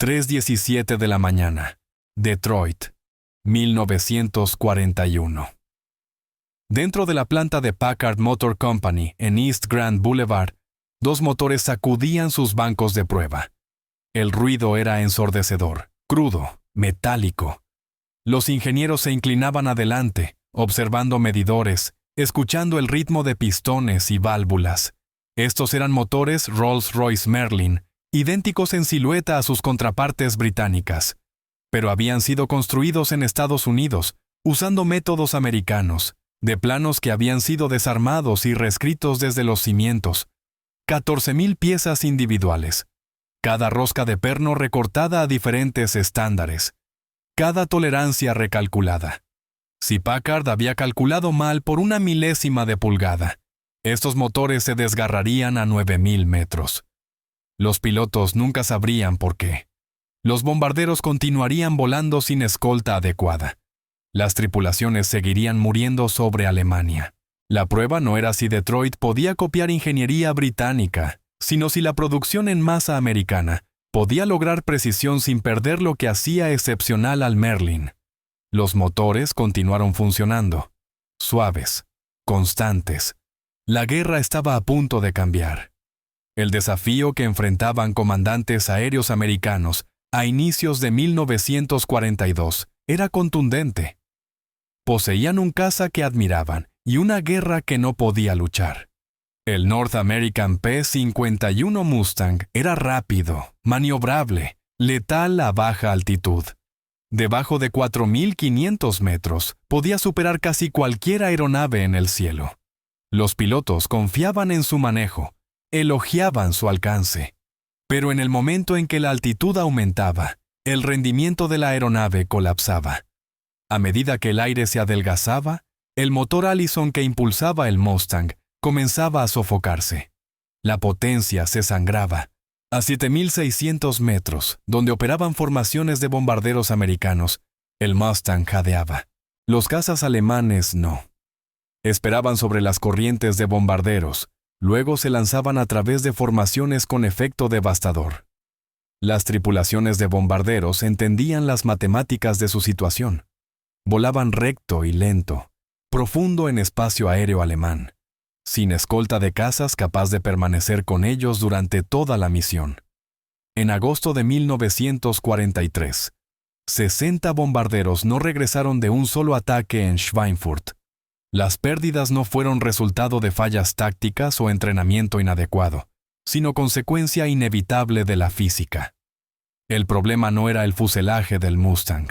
3:17 de la mañana. Detroit, 1941. Dentro de la planta de Packard Motor Company, en East Grand Boulevard, dos motores sacudían sus bancos de prueba. El ruido era ensordecedor, crudo, metálico. Los ingenieros se inclinaban adelante, observando medidores, escuchando el ritmo de pistones y válvulas. Estos eran motores Rolls-Royce Merlin, idénticos en silueta a sus contrapartes británicas, pero habían sido construidos en Estados Unidos, usando métodos americanos, de planos que habían sido desarmados y reescritos desde los cimientos. 14,000 piezas individuales. Cada rosca de perno recortada a diferentes estándares. Cada tolerancia recalculada. Si Packard había calculado mal por 1 milésima de pulgada, estos motores se desgarrarían a 9,000 metros. Los pilotos nunca sabrían por qué. Los bombarderos continuarían volando sin escolta adecuada. Las tripulaciones seguirían muriendo sobre Alemania. La prueba no era si Detroit podía copiar ingeniería británica, sino si la producción en masa americana podía lograr precisión sin perder lo que hacía excepcional al Merlin. Los motores continuaron funcionando, suaves, constantes. La guerra estaba a punto de cambiar. El desafío que enfrentaban comandantes aéreos americanos a inicios de 1942 era contundente. Poseían un caza que admiraban y una guerra que no podía luchar. El North American P-51 Mustang era rápido, maniobrable, letal a baja altitud. Debajo de 4,500 metros, podía superar casi cualquier aeronave en el cielo. Los pilotos confiaban en su manejo, elogiaban su alcance. Pero en el momento en que la altitud aumentaba, el rendimiento de la aeronave colapsaba. A medida que el aire se adelgazaba, el motor Allison que impulsaba el Mustang comenzaba a sofocarse. La potencia se sangraba. A 7,600 metros, donde operaban formaciones de bombarderos americanos, el Mustang jadeaba. Los cazas alemanes no. Esperaban sobre las corrientes de bombarderos, luego se lanzaban a través de formaciones con efecto devastador. Las tripulaciones de bombarderos entendían las matemáticas de su situación. Volaban recto y lento, profundo en espacio aéreo alemán, sin escolta de cazas capaz de permanecer con ellos durante toda la misión. En agosto de 1943, 60 bombarderos no regresaron de un solo ataque en Schweinfurt. Las pérdidas no fueron resultado de fallas tácticas o entrenamiento inadecuado, sino consecuencia inevitable de la física. El problema no era el fuselaje del Mustang.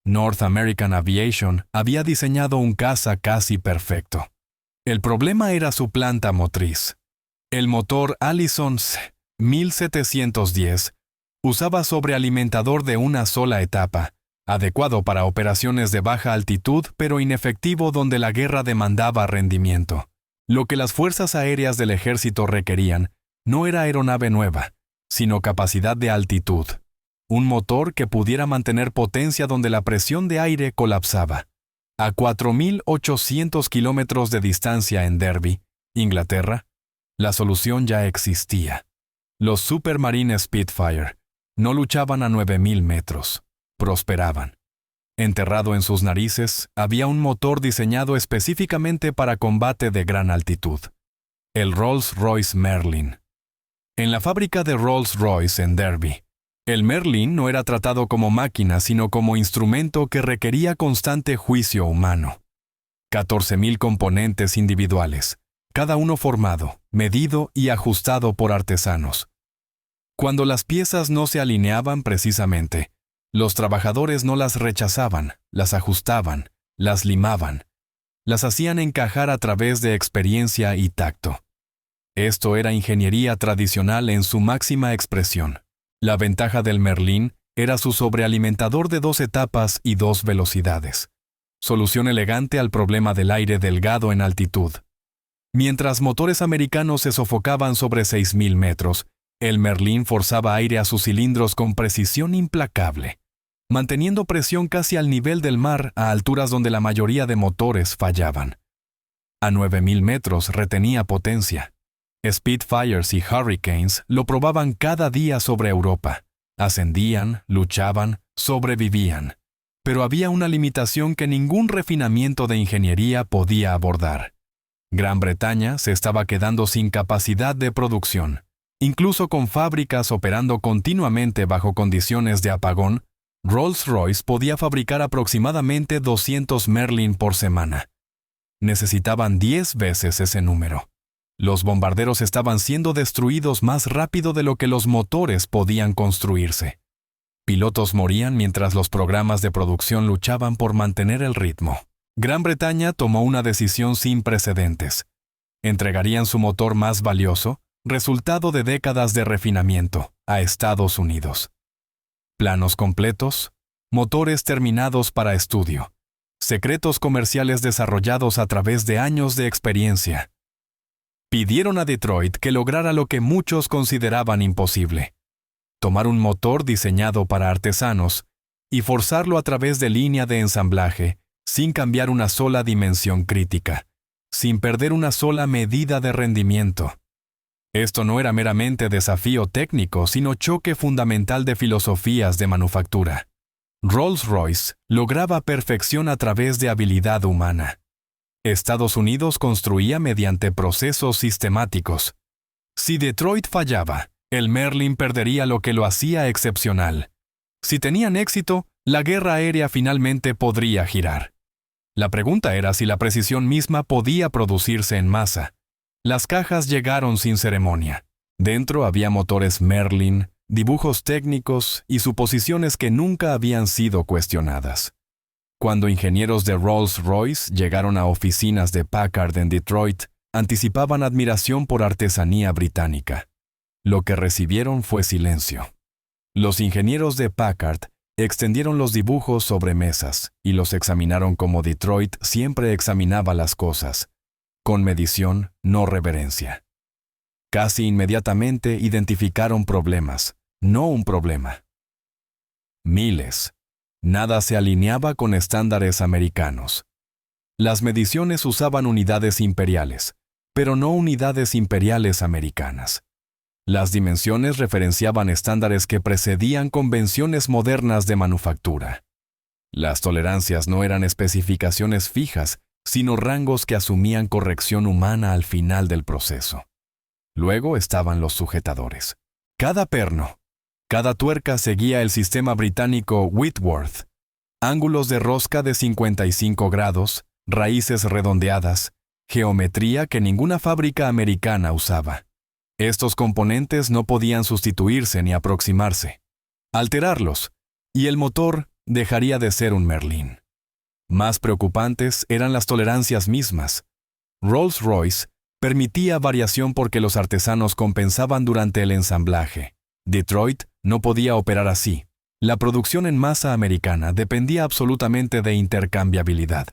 North American Aviation había diseñado un caza casi perfecto. El problema era su planta motriz. El motor Allison 1710 usaba sobrealimentador de una sola etapa, adecuado para operaciones de baja altitud pero inefectivo donde la guerra demandaba rendimiento. Lo que las fuerzas aéreas del ejército requerían no era aeronave nueva, sino capacidad de altitud. Un motor que pudiera mantener potencia donde la presión de aire colapsaba. A 4,800 kilómetros de distancia en Derby, Inglaterra, la solución ya existía. Los Supermarine Spitfire no luchaban a 9,000 metros. Prosperaban. Enterrado en sus narices, había un motor diseñado específicamente para combate de gran altitud. El Rolls-Royce Merlin. En la fábrica de Rolls-Royce en Derby, el Merlin no era tratado como máquina, sino como instrumento que requería constante juicio humano. 14,000 componentes individuales, cada uno formado, medido y ajustado por artesanos. Cuando las piezas no se alineaban precisamente, los trabajadores no las rechazaban, las ajustaban, las limaban, las hacían encajar a través de experiencia y tacto. Esto era ingeniería tradicional en su máxima expresión. La ventaja del Merlin era su sobrealimentador de 2 etapas y 2 velocidades. Solución elegante al problema del aire delgado en altitud. Mientras motores americanos se sofocaban sobre 6,000 metros, el Merlin forzaba aire a sus cilindros con precisión implacable, manteniendo presión casi al nivel del mar a alturas donde la mayoría de motores fallaban. A 9,000 metros retenía potencia. Spitfires y Hurricanes lo probaban cada día sobre Europa. Ascendían, luchaban, sobrevivían. Pero había una limitación que ningún refinamiento de ingeniería podía abordar. Gran Bretaña se estaba quedando sin capacidad de producción. Incluso con fábricas operando continuamente bajo condiciones de apagón, Rolls-Royce podía fabricar aproximadamente 200 Merlin por semana. Necesitaban 10 veces ese número. Los bombarderos estaban siendo destruidos más rápido de lo que los motores podían construirse. Pilotos morían mientras los programas de producción luchaban por mantener el ritmo. Gran Bretaña tomó una decisión sin precedentes. Entregarían su motor más valioso, resultado de décadas de refinamiento, a Estados Unidos. Planos completos, motores terminados para estudio, secretos comerciales desarrollados a través de años de experiencia. Pidieron a Detroit que lograra lo que muchos consideraban imposible: tomar un motor diseñado para artesanos y forzarlo a través de línea de ensamblaje, sin cambiar una sola dimensión crítica, sin perder una sola medida de rendimiento. Esto no era meramente desafío técnico, sino choque fundamental de filosofías de manufactura. Rolls-Royce lograba perfección a través de habilidad humana. Estados Unidos construía mediante procesos sistemáticos. Si Detroit fallaba, el Merlin perdería lo que lo hacía excepcional. Si tenían éxito, la guerra aérea finalmente podría girar. La pregunta era si la precisión misma podía producirse en masa. Las cajas llegaron sin ceremonia. Dentro había motores Merlin, dibujos técnicos y suposiciones que nunca habían sido cuestionadas. Cuando ingenieros de Rolls-Royce llegaron a oficinas de Packard en Detroit, anticipaban admiración por artesanía británica. Lo que recibieron fue silencio. Los ingenieros de Packard extendieron los dibujos sobre mesas y los examinaron como Detroit siempre examinaba las cosas, con medición, no reverencia. Casi inmediatamente identificaron problemas, no un problema. Miles. Nada se alineaba con estándares americanos. Las mediciones usaban unidades imperiales, pero no unidades imperiales americanas. Las dimensiones referenciaban estándares que precedían convenciones modernas de manufactura. Las tolerancias no eran especificaciones fijas, sino rangos que asumían corrección humana al final del proceso. Luego estaban los sujetadores. Cada perno, cada tuerca seguía el sistema británico Whitworth. Ángulos de rosca de 55 grados, raíces redondeadas, geometría que ninguna fábrica americana usaba. Estos componentes no podían sustituirse ni aproximarse. Alterarlos, y el motor dejaría de ser un Merlin. Más preocupantes eran las tolerancias mismas. Rolls-Royce permitía variación porque los artesanos compensaban durante el ensamblaje. Detroit no podía operar así. La producción en masa americana dependía absolutamente de intercambiabilidad.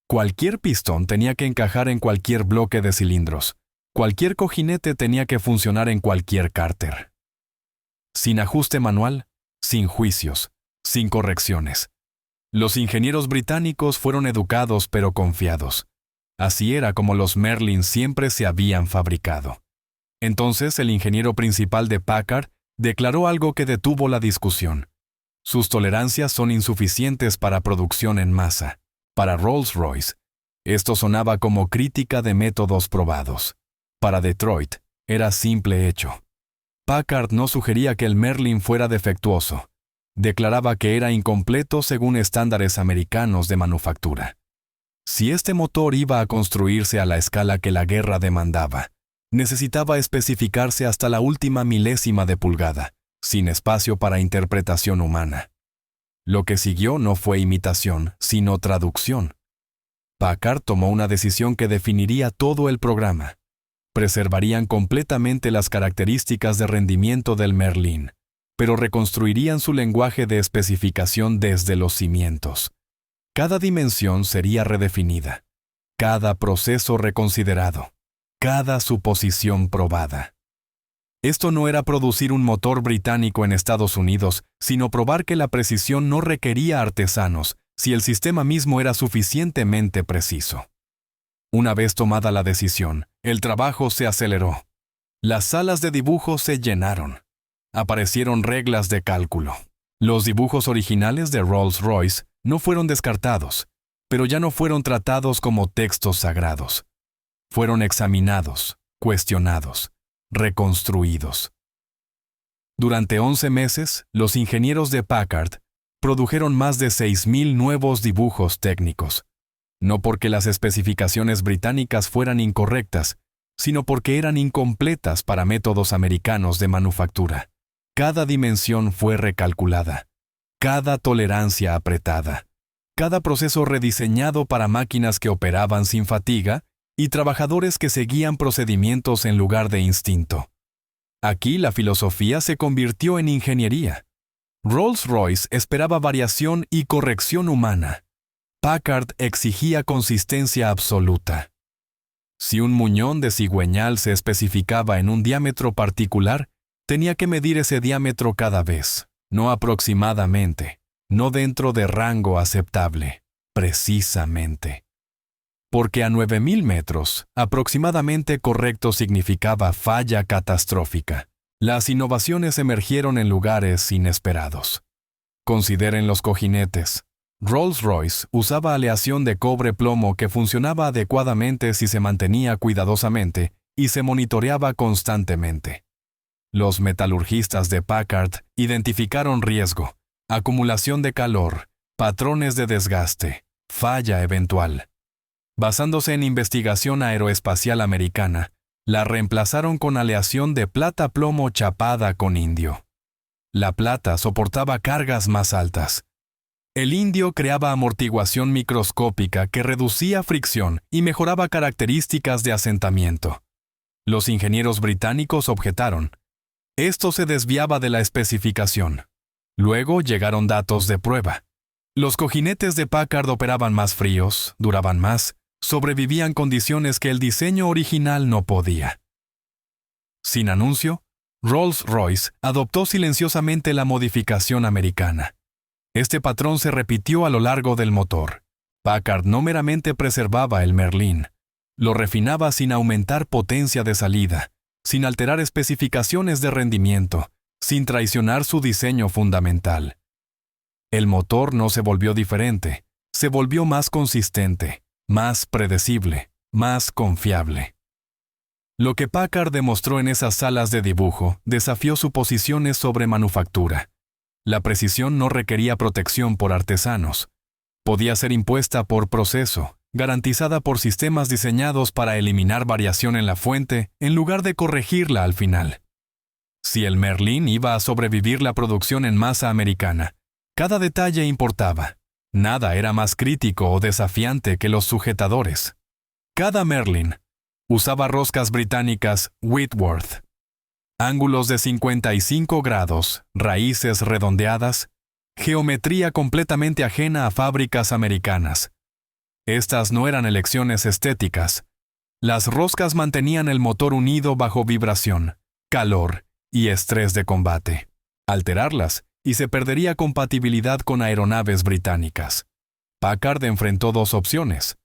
Cualquier pistón tenía que encajar en cualquier bloque de cilindros. Cualquier cojinete tenía que funcionar en cualquier cárter. Sin ajuste manual, sin juicios, sin correcciones. Los ingenieros británicos fueron educados pero confiados. Así era como los Merlin siempre se habían fabricado. Entonces el ingeniero principal de Packard declaró algo que detuvo la discusión. Sus tolerancias son insuficientes para producción en masa. Para Rolls-Royce, esto sonaba como crítica de métodos probados. Para Detroit, era simple hecho. Packard no sugería que el Merlin fuera defectuoso. Declaraba que era incompleto según estándares americanos de manufactura. Si este motor iba a construirse a la escala que la guerra demandaba, necesitaba especificarse hasta la última milésima de pulgada, sin espacio para interpretación humana. Lo que siguió no fue imitación, sino traducción. Packard tomó una decisión que definiría todo el programa. Preservarían completamente las características de rendimiento del Merlin, pero reconstruirían su lenguaje de especificación desde los cimientos. Cada dimensión sería redefinida, cada proceso reconsiderado, cada suposición probada. Esto no era producir un motor británico en Estados Unidos, sino probar que la precisión no requería artesanos si el sistema mismo era suficientemente preciso. Una vez tomada la decisión, el trabajo se aceleró. Las salas de dibujo se llenaron. aparecieron reglas de cálculo. Los dibujos originales de Rolls-Royce no fueron descartados, pero ya no fueron tratados como textos sagrados. Fueron examinados, cuestionados, reconstruidos. Durante 11 meses, los ingenieros de Packard produjeron más de 6,000 nuevos dibujos técnicos, no porque las especificaciones británicas fueran incorrectas, sino porque eran incompletas para métodos americanos de manufactura. Cada dimensión fue recalculada, cada tolerancia apretada, cada proceso rediseñado para máquinas que operaban sin fatiga y trabajadores que seguían procedimientos en lugar de instinto. Aquí la filosofía se convirtió en ingeniería. Rolls-Royce esperaba variación y corrección humana. Packard exigía consistencia absoluta. Si un muñón de cigüeñal se especificaba en un diámetro particular, tenía que medir ese diámetro cada vez, no aproximadamente, no dentro de rango aceptable, precisamente. Porque a 9,000 metros, aproximadamente correcto significaba falla catastrófica. Las innovaciones emergieron en lugares inesperados. Consideren los cojinetes. Rolls-Royce usaba aleación de cobre-plomo que funcionaba adecuadamente si se mantenía cuidadosamente y se monitoreaba constantemente. Los metalurgistas de Packard identificaron riesgo, acumulación de calor, patrones de desgaste, falla eventual. Basándose en investigación aeroespacial americana, la reemplazaron con aleación de plata-plomo chapada con indio. La plata soportaba cargas más altas. El indio creaba amortiguación microscópica que reducía fricción y mejoraba características de asentamiento. Los ingenieros británicos objetaron. Esto se desviaba de la especificación. Luego llegaron datos de prueba. Los cojinetes de Packard operaban más fríos, duraban más, sobrevivían condiciones que el diseño original no podía. Sin anuncio, Rolls-Royce adoptó silenciosamente la modificación americana. Este patrón se repitió a lo largo del motor. Packard no meramente preservaba el Merlin, lo refinaba sin aumentar potencia de salida, sin alterar especificaciones de rendimiento, sin traicionar su diseño fundamental. El motor no se volvió diferente, se volvió más consistente, más predecible, más confiable. Lo que Packard demostró en esas salas de dibujo desafió suposiciones sobre manufactura. La precisión no requería protección por artesanos. Podía ser impuesta por proceso, garantizada por sistemas diseñados para eliminar variación en la fuente en lugar de corregirla al final. Si el Merlin iba a sobrevivir la producción en masa americana, cada detalle importaba. Nada era más crítico o desafiante que los sujetadores. Cada Merlin usaba roscas británicas Whitworth. Ángulos de 55 grados, raíces redondeadas, geometría completamente ajena a fábricas americanas. Estas no eran elecciones estéticas. Las roscas mantenían el motor unido bajo vibración, calor y estrés de combate. Alterarlas y se perdería compatibilidad con aeronaves británicas. Packard enfrentó dos opciones: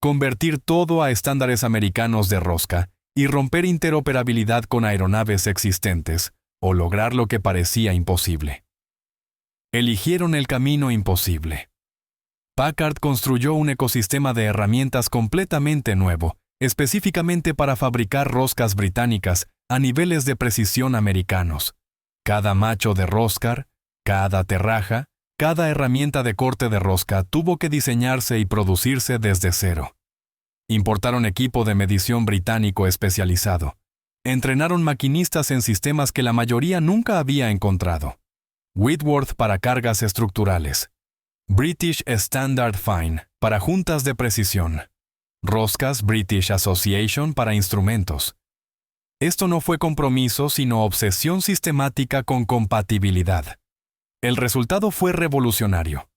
convertir todo a estándares americanos de rosca y romper interoperabilidad con aeronaves existentes, o lograr lo que parecía imposible. Eligieron el camino imposible. Packard construyó un ecosistema de herramientas completamente nuevo, específicamente para fabricar roscas británicas a niveles de precisión americanos. Cada macho de roscar, cada terraja, cada herramienta de corte de rosca tuvo que diseñarse y producirse desde cero. Importaron equipo de medición británico especializado. Entrenaron maquinistas en sistemas que la mayoría nunca había encontrado. Whitworth para cargas estructurales. British Standard Fine para juntas de precisión. Roscas British Association para instrumentos. Esto no fue compromiso, sino obsesión sistemática con compatibilidad. El resultado fue revolucionario.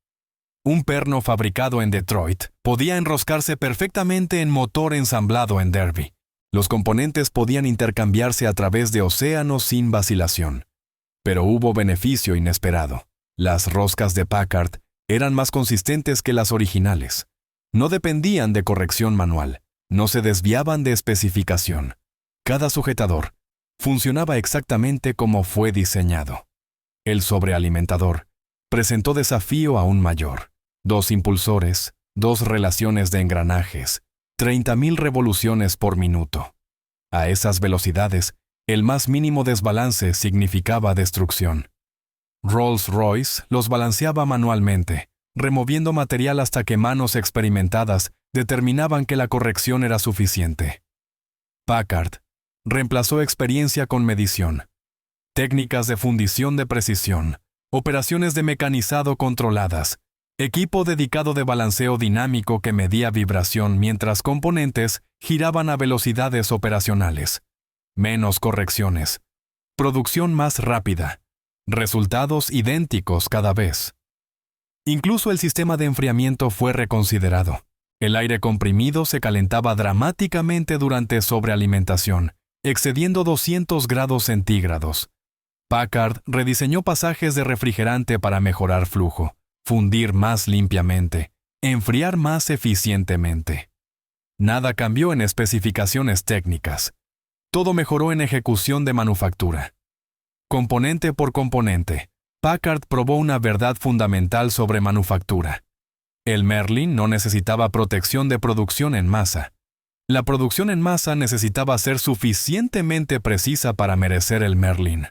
Un perno fabricado en Detroit podía enroscarse perfectamente en motor ensamblado en Derby. Los componentes podían intercambiarse a través de océanos sin vacilación. Pero hubo beneficio inesperado. Las roscas de Packard eran más consistentes que las originales. No dependían de corrección manual. No se desviaban de especificación. Cada sujetador, Funcionaba exactamente como fue diseñado. El sobrealimentador presentó desafío aún mayor. 2 impulsores, 2 relaciones de engranajes, 30.000 revoluciones por minuto. A esas velocidades, el más mínimo desbalance significaba destrucción. Rolls-Royce los balanceaba manualmente, removiendo material hasta que manos experimentadas determinaban que la corrección era suficiente. Packard reemplazó experiencia con medición, técnicas de fundición de precisión, operaciones de mecanizado controladas, equipo dedicado de balanceo dinámico que medía vibración mientras componentes giraban a velocidades operacionales, menos correcciones, producción más rápida, resultados idénticos cada vez. Incluso el sistema de enfriamiento fue reconsiderado. El aire comprimido se calentaba dramáticamente durante sobrealimentación, excediendo 200 grados centígrados. Packard rediseñó pasajes de refrigerante para mejorar flujo, fundir más limpiamente, enfriar más eficientemente. Nada cambió en especificaciones técnicas. Todo mejoró en ejecución de manufactura. Componente por componente, Packard probó una verdad fundamental sobre manufactura. El Merlin no necesitaba protección de producción en masa. La producción en masa necesitaba ser suficientemente precisa para merecer el Merlin.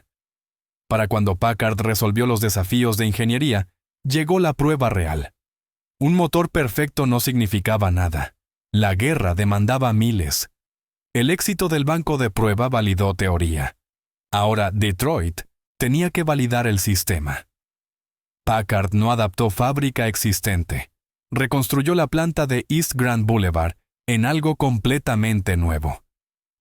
Para cuando Packard resolvió los desafíos de ingeniería, llegó la prueba real. Un motor perfecto no significaba nada. La guerra demandaba miles. El éxito del banco de prueba validó teoría. Ahora Detroit tenía que validar el sistema. Packard no adaptó fábrica existente. Reconstruyó la planta de East Grand Boulevard en algo completamente nuevo.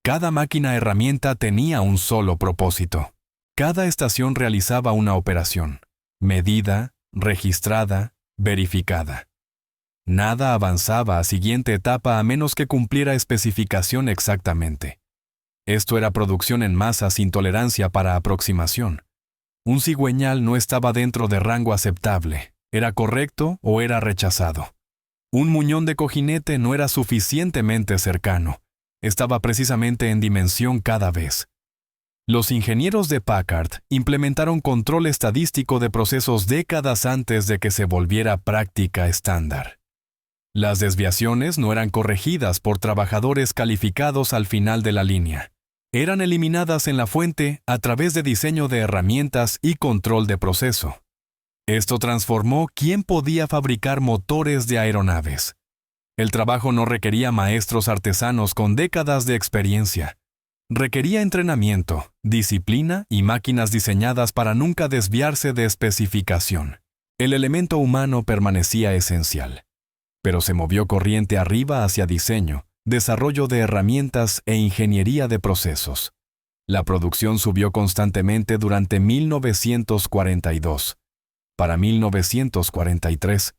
Cada máquina herramienta tenía un solo propósito. Cada estación realizaba una operación, medida, registrada, verificada. Nada avanzaba a siguiente etapa a menos que cumpliera especificación exactamente. Esto era producción en masa sin tolerancia para aproximación. Un cigüeñal no estaba dentro de rango aceptable, era correcto o era rechazado. Un muñón de cojinete no era suficientemente cercano, estaba precisamente en dimensión cada vez. Los ingenieros de Packard implementaron control estadístico de procesos décadas antes de que se volviera práctica estándar. Las desviaciones no eran corregidas por trabajadores calificados al final de la línea. Eran eliminadas en la fuente a través de diseño de herramientas y control de proceso. Esto transformó quién podía fabricar motores de aeronaves. El trabajo no requería maestros artesanos con décadas de experiencia. Requería entrenamiento, disciplina y máquinas diseñadas para nunca desviarse de especificación. El elemento humano permanecía esencial, pero se movió corriente arriba hacia diseño, desarrollo de herramientas e ingeniería de procesos. La producción subió constantemente durante 1942. Para 1943,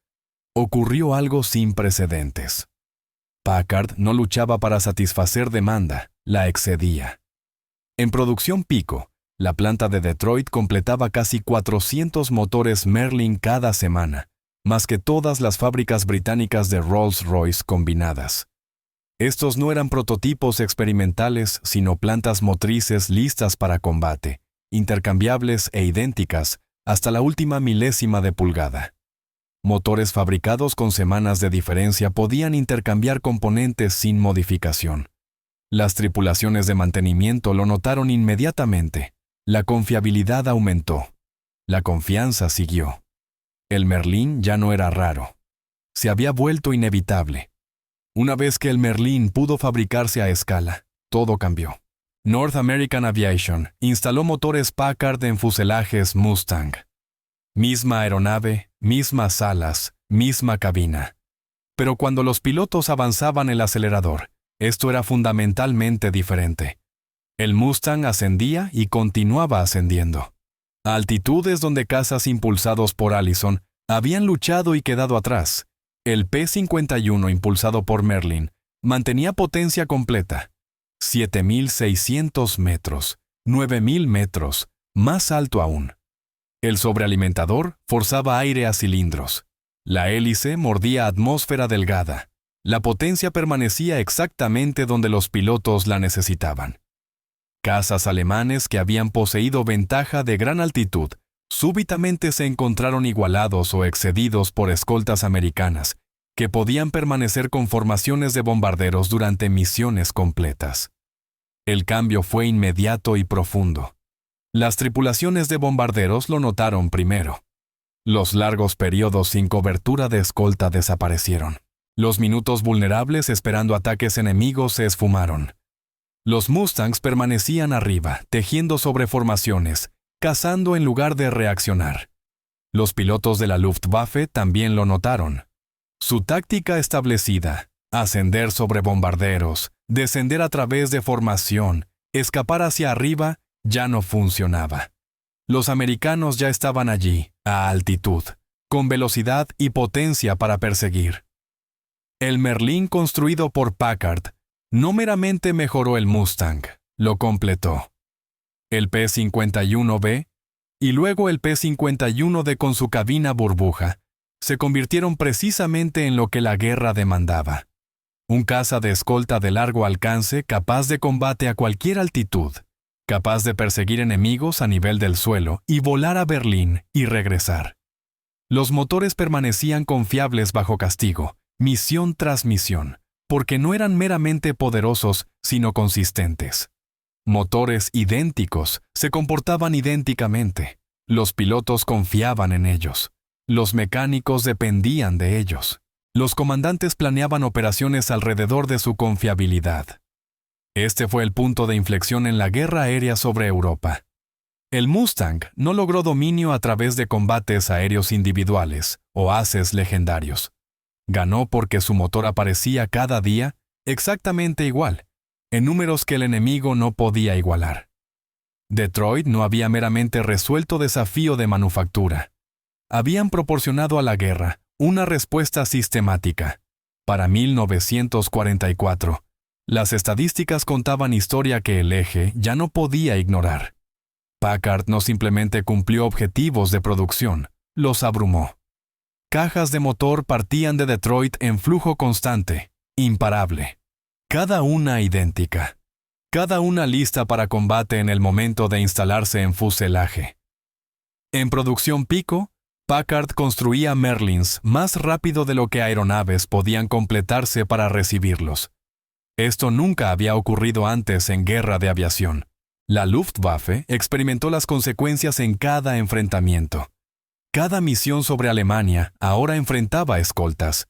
ocurrió algo sin precedentes. Packard no luchaba para satisfacer demanda, la excedía. En producción pico, la planta de Detroit completaba casi 400 motores Merlin cada semana, más que todas las fábricas británicas de Rolls-Royce combinadas. Estos no eran prototipos experimentales, sino plantas motrices listas para combate, intercambiables e idénticas hasta la última milésima de pulgada. Motores fabricados con semanas de diferencia podían intercambiar componentes sin modificación. Las tripulaciones de mantenimiento lo notaron inmediatamente. La confiabilidad aumentó. La confianza siguió. El Merlin ya no era raro. Se había vuelto inevitable. Una vez que el Merlin pudo fabricarse a escala, todo cambió. North American Aviation instaló motores Packard en fuselajes Mustang. Misma aeronave, mismas alas, misma cabina. Pero cuando los pilotos avanzaban el acelerador, esto era fundamentalmente diferente. El Mustang ascendía y continuaba ascendiendo. A altitudes donde cazas impulsados por Allison habían luchado y quedado atrás. El P-51 impulsado por Merlin mantenía potencia completa. 7.600 metros, 9.000 metros, más alto aún. El sobrealimentador forzaba aire a cilindros. La hélice mordía atmósfera delgada. La potencia permanecía exactamente donde los pilotos la necesitaban. Cazas alemanes que habían poseído ventaja de gran altitud súbitamente se encontraron igualados o excedidos por escoltas americanas que podían permanecer con formaciones de bombarderos durante misiones completas. El cambio fue inmediato y profundo. Las tripulaciones de bombarderos lo notaron primero. Los largos periodos sin cobertura de escolta desaparecieron. Los minutos vulnerables esperando ataques enemigos se esfumaron. Los Mustangs permanecían arriba, tejiendo sobre formaciones, cazando en lugar de reaccionar. Los pilotos de la Luftwaffe también lo notaron. Su táctica establecida, ascender sobre bombarderos, descender a través de formación, escapar hacia arriba, ya no funcionaba. Los americanos ya estaban allí, a altitud, con velocidad y potencia para perseguir. El Merlin construido por Packard no meramente mejoró el Mustang, lo completó. El P-51B y luego el P-51D con su cabina burbuja se convirtieron precisamente en lo que la guerra demandaba. Un caza de escolta de largo alcance capaz de combate a cualquier altitud, capaz de perseguir enemigos a nivel del suelo y volar a Berlín y regresar. Los motores permanecían confiables bajo castigo, misión tras misión, porque no eran meramente poderosos, sino consistentes. Motores idénticos se comportaban idénticamente. Los pilotos confiaban en ellos. Los mecánicos dependían de ellos. Los comandantes planeaban operaciones alrededor de su confiabilidad. Este fue el punto de inflexión en la guerra aérea sobre Europa. El Mustang no logró dominio a través de combates aéreos individuales o haces legendarios. Ganó porque su motor aparecía cada día exactamente igual, en números que el enemigo no podía igualar. Detroit no había meramente resuelto desafío de manufactura. Habían proporcionado a la guerra una respuesta sistemática. Para 1944, las estadísticas contaban historia que el eje ya no podía ignorar. Packard no simplemente cumplió objetivos de producción, los abrumó. Cajas de motor partían de Detroit en flujo constante, imparable. Cada una idéntica. Cada una lista para combate en el momento de instalarse en fuselaje. En producción pico, Packard construía Merlins más rápido de lo que aeronaves podían completarse para recibirlos. Esto nunca había ocurrido antes en guerra de aviación. La Luftwaffe experimentó las consecuencias en cada enfrentamiento. Cada misión sobre Alemania ahora enfrentaba escoltas.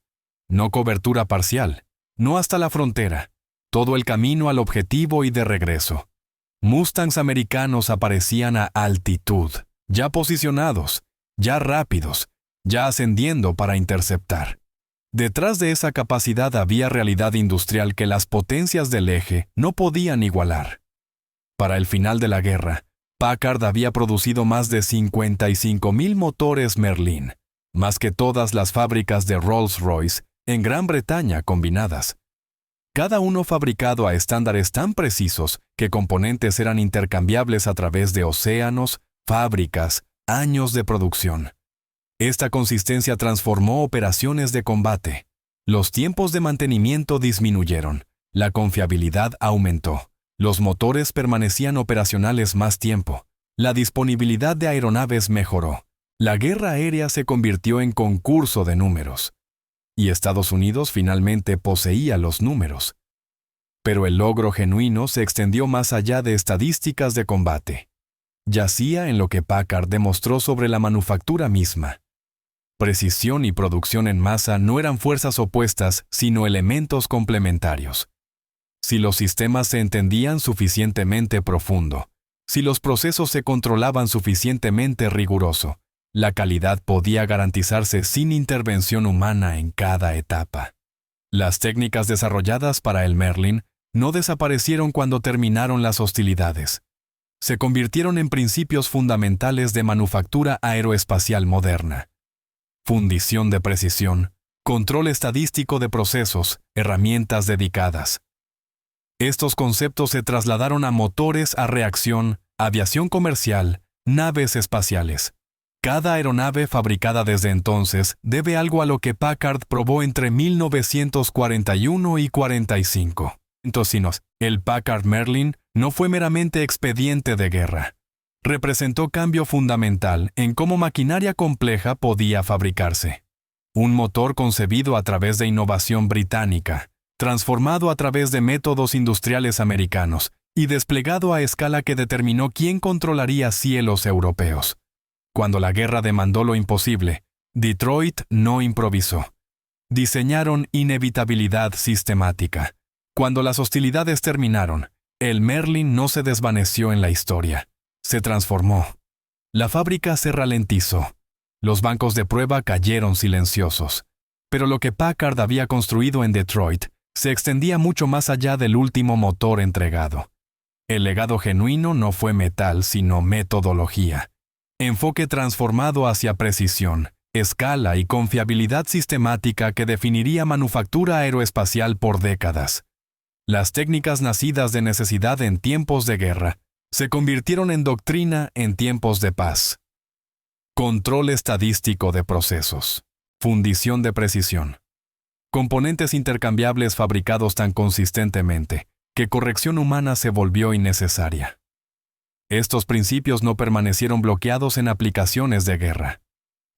No cobertura parcial, no hasta la frontera, todo el camino al objetivo y de regreso. Mustangs americanos aparecían a altitud, ya posicionados, ya rápidos, ya ascendiendo para interceptar. Detrás de esa capacidad había realidad industrial que las potencias del eje no podían igualar. Para el final de la guerra, Packard había producido más de 55,000 motores Merlin, más que todas las fábricas de Rolls-Royce en Gran Bretaña combinadas. Cada uno fabricado a estándares tan precisos que componentes eran intercambiables a través de océanos, fábricas, años de producción. Esta consistencia transformó operaciones de combate. Los tiempos de mantenimiento disminuyeron, la confiabilidad aumentó. Los motores permanecían operacionales más tiempo. La disponibilidad de aeronaves mejoró. La guerra aérea se convirtió en concurso de números. Y Estados Unidos finalmente poseía los números. Pero el logro genuino se extendió más allá de estadísticas de combate. Yacía en lo que Packard demostró sobre la manufactura misma. Precisión y producción en masa no eran fuerzas opuestas, sino elementos complementarios. Si los sistemas se entendían suficientemente profundo, si los procesos se controlaban suficientemente riguroso, la calidad podía garantizarse sin intervención humana en cada etapa. Las técnicas desarrolladas para el Merlin no desaparecieron cuando terminaron las hostilidades. Se convirtieron en principios fundamentales de manufactura aeroespacial moderna. Fundición de precisión, control estadístico de procesos, herramientas dedicadas. Estos conceptos se trasladaron a motores a reacción, aviación comercial, naves espaciales. Cada aeronave fabricada desde entonces debe algo a lo que Packard probó entre 1941 y 45. Tocinos, el Packard Merlin no fue meramente expediente de guerra. Representó cambio fundamental en cómo maquinaria compleja podía fabricarse. Un motor concebido a través de innovación británica, transformado a través de métodos industriales americanos y desplegado a escala que determinó quién controlaría cielos europeos. Cuando la guerra demandó lo imposible, Detroit no improvisó. Diseñaron inevitabilidad sistemática. Cuando las hostilidades terminaron, el Merlin no se desvaneció en la historia. Se transformó. La fábrica se ralentizó. Los bancos de prueba cayeron silenciosos. Pero lo que Packard había construido en Detroit se extendía mucho más allá del último motor entregado. El legado genuino no fue metal, sino metodología. Enfoque transformado hacia precisión, escala y confiabilidad sistemática que definiría manufactura aeroespacial por décadas. Las técnicas nacidas de necesidad en tiempos de guerra se convirtieron en doctrina en tiempos de paz. Control estadístico de procesos. Fundición de precisión. Componentes intercambiables fabricados tan consistentemente que corrección humana se volvió innecesaria. Estos principios no permanecieron bloqueados en aplicaciones de guerra.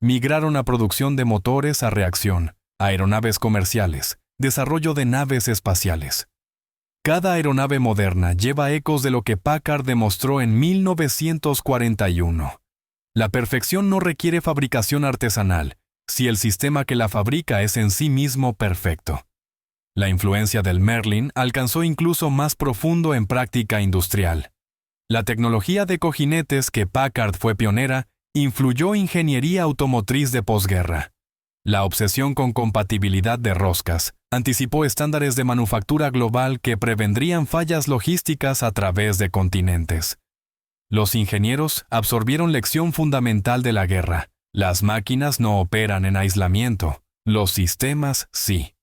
Migraron a producción de motores a reacción, aeronaves comerciales, desarrollo de naves espaciales. Cada aeronave moderna lleva ecos de lo que Packard demostró en 1941. La perfección no requiere fabricación artesanal, si el sistema que la fabrica es en sí mismo perfecto. La influencia del Merlin alcanzó incluso más profundo en práctica industrial. La tecnología de cojinetes que Packard fue pionera influyó ingeniería automotriz de posguerra. La obsesión con compatibilidad de roscas anticipó estándares de manufactura global que prevendrían fallas logísticas a través de continentes. Los ingenieros absorbieron lección fundamental de la guerra. Las máquinas no operan en aislamiento, los sistemas sí.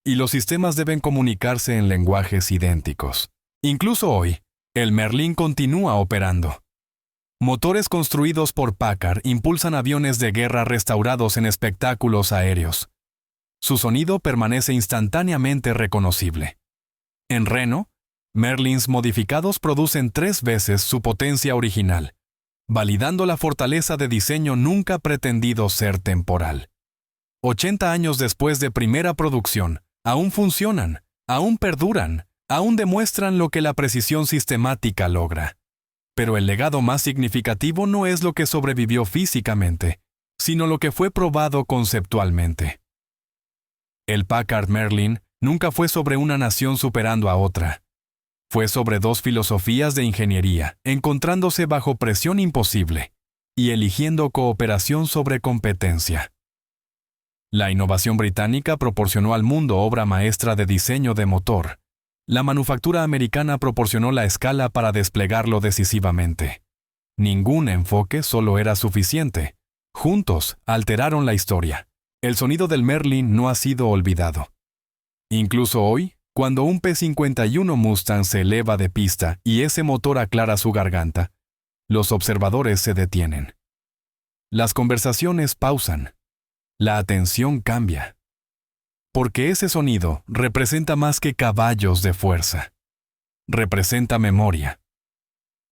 Y los sistemas deben comunicarse en lenguajes idénticos. Incluso hoy, el Merlin continúa operando. Motores construidos por Packard impulsan aviones de guerra restaurados en espectáculos aéreos. Su sonido permanece instantáneamente reconocible. En Renault, Merlins modificados producen 3 veces su potencia original, validando la fortaleza de diseño nunca pretendido ser temporal. 80 años después de primera producción, aún funcionan, aún perduran, aún demuestran lo que la precisión sistemática logra. Pero el legado más significativo no es lo que sobrevivió físicamente, sino lo que fue probado conceptualmente. El Packard Merlin nunca fue sobre una nación superando a otra. Fue sobre 2 filosofías de ingeniería, encontrándose bajo presión imposible y eligiendo cooperación sobre competencia. La innovación británica proporcionó al mundo obra maestra de diseño de motor. La manufactura americana proporcionó la escala para desplegarlo decisivamente. Ningún enfoque solo era suficiente. Juntos alteraron la historia. El sonido del Merlin no ha sido olvidado. Incluso hoy, cuando un P-51 Mustang se eleva de pista y ese motor aclara su garganta, los observadores se detienen. Las conversaciones pausan. La atención cambia. Porque ese sonido representa más que caballos de fuerza. Representa memoria.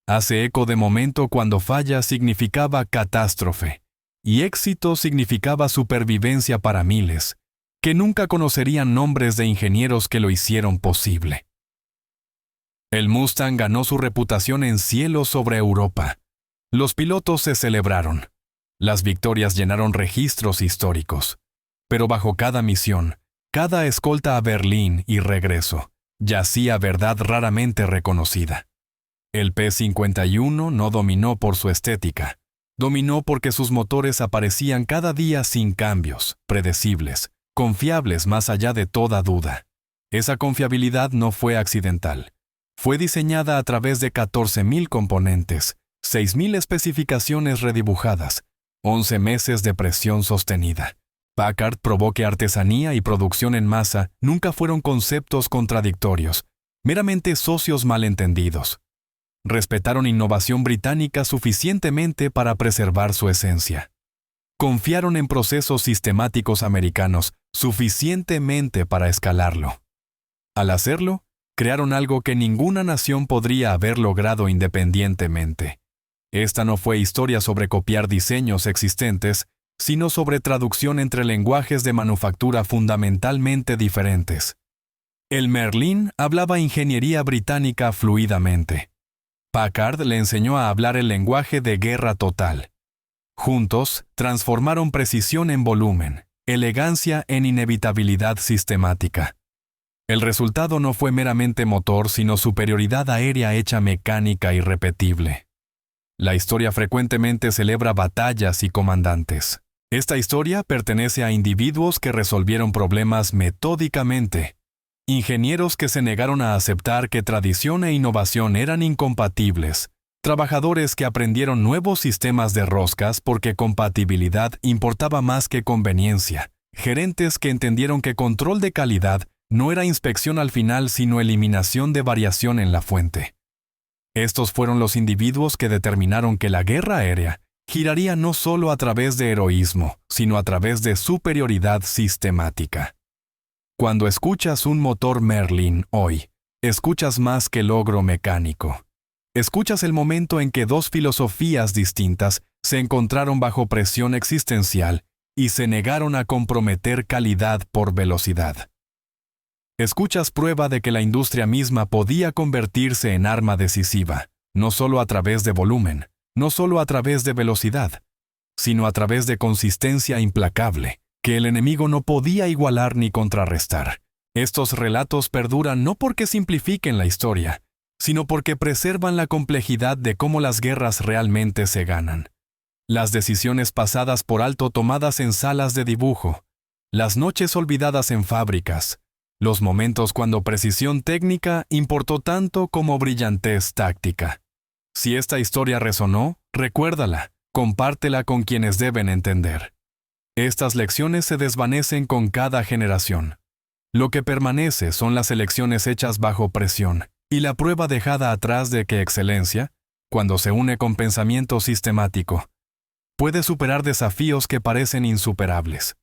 Hace eco de momento cuando falla significaba catástrofe, y éxito significaba supervivencia para miles, que nunca conocerían nombres de ingenieros que lo hicieron posible. El Mustang ganó su reputación en cielo sobre Europa. Los pilotos se celebraron. Las victorias llenaron registros históricos. Pero bajo cada misión, cada escolta a Berlín y regreso, yacía verdad raramente reconocida. El P-51 no dominó por su estética, dominó porque sus motores aparecían cada día sin cambios, predecibles, confiables más allá de toda duda. Esa confiabilidad no fue accidental. Fue diseñada a través de 14.000 componentes, 6.000 especificaciones redibujadas, 11 meses de presión sostenida. Packard probó que artesanía y producción en masa nunca fueron conceptos contradictorios, meramente socios malentendidos. Respetaron innovación británica suficientemente para preservar su esencia. Confiaron en procesos sistemáticos americanos suficientemente para escalarlo. Al hacerlo, crearon algo que ninguna nación podría haber logrado independientemente. Esta no fue historia sobre copiar diseños existentes, sino sobre traducción entre lenguajes de manufactura fundamentalmente diferentes. El Merlin hablaba ingeniería británica fluidamente. Packard le enseñó a hablar el lenguaje de guerra total. Juntos, transformaron precisión en volumen, elegancia en inevitabilidad sistemática. El resultado no fue meramente motor, sino superioridad aérea hecha mecánica y repetible. La historia frecuentemente celebra batallas y comandantes. Esta historia pertenece a individuos que resolvieron problemas metódicamente, ingenieros que se negaron a aceptar que tradición e innovación eran incompatibles, trabajadores que aprendieron nuevos sistemas de roscas porque compatibilidad importaba más que conveniencia, gerentes que entendieron que control de calidad no era inspección al final sino eliminación de variación en la fuente. Estos fueron los individuos que determinaron que la guerra aérea giraría no solo a través de heroísmo, sino a través de superioridad sistemática. Cuando escuchas un motor Merlin hoy, escuchas más que logro mecánico. Escuchas el momento en que dos filosofías distintas se encontraron bajo presión existencial y se negaron a comprometer calidad por velocidad. Escuchas prueba de que la industria misma podía convertirse en arma decisiva, no solo a través de volumen, no solo a través de velocidad, sino a través de consistencia implacable, que el enemigo no podía igualar ni contrarrestar. Estos relatos perduran no porque simplifiquen la historia, sino porque preservan la complejidad de cómo las guerras realmente se ganan. Las decisiones pasadas por alto tomadas en salas de dibujo, las noches olvidadas en fábricas, los momentos cuando precisión técnica importó tanto como brillantez táctica. Si esta historia resonó, recuérdala, compártela con quienes deben entender. Estas lecciones se desvanecen con cada generación. Lo que permanece son las elecciones hechas bajo presión y la prueba dejada atrás de que excelencia, cuando se une con pensamiento sistemático, puede superar desafíos que parecen insuperables.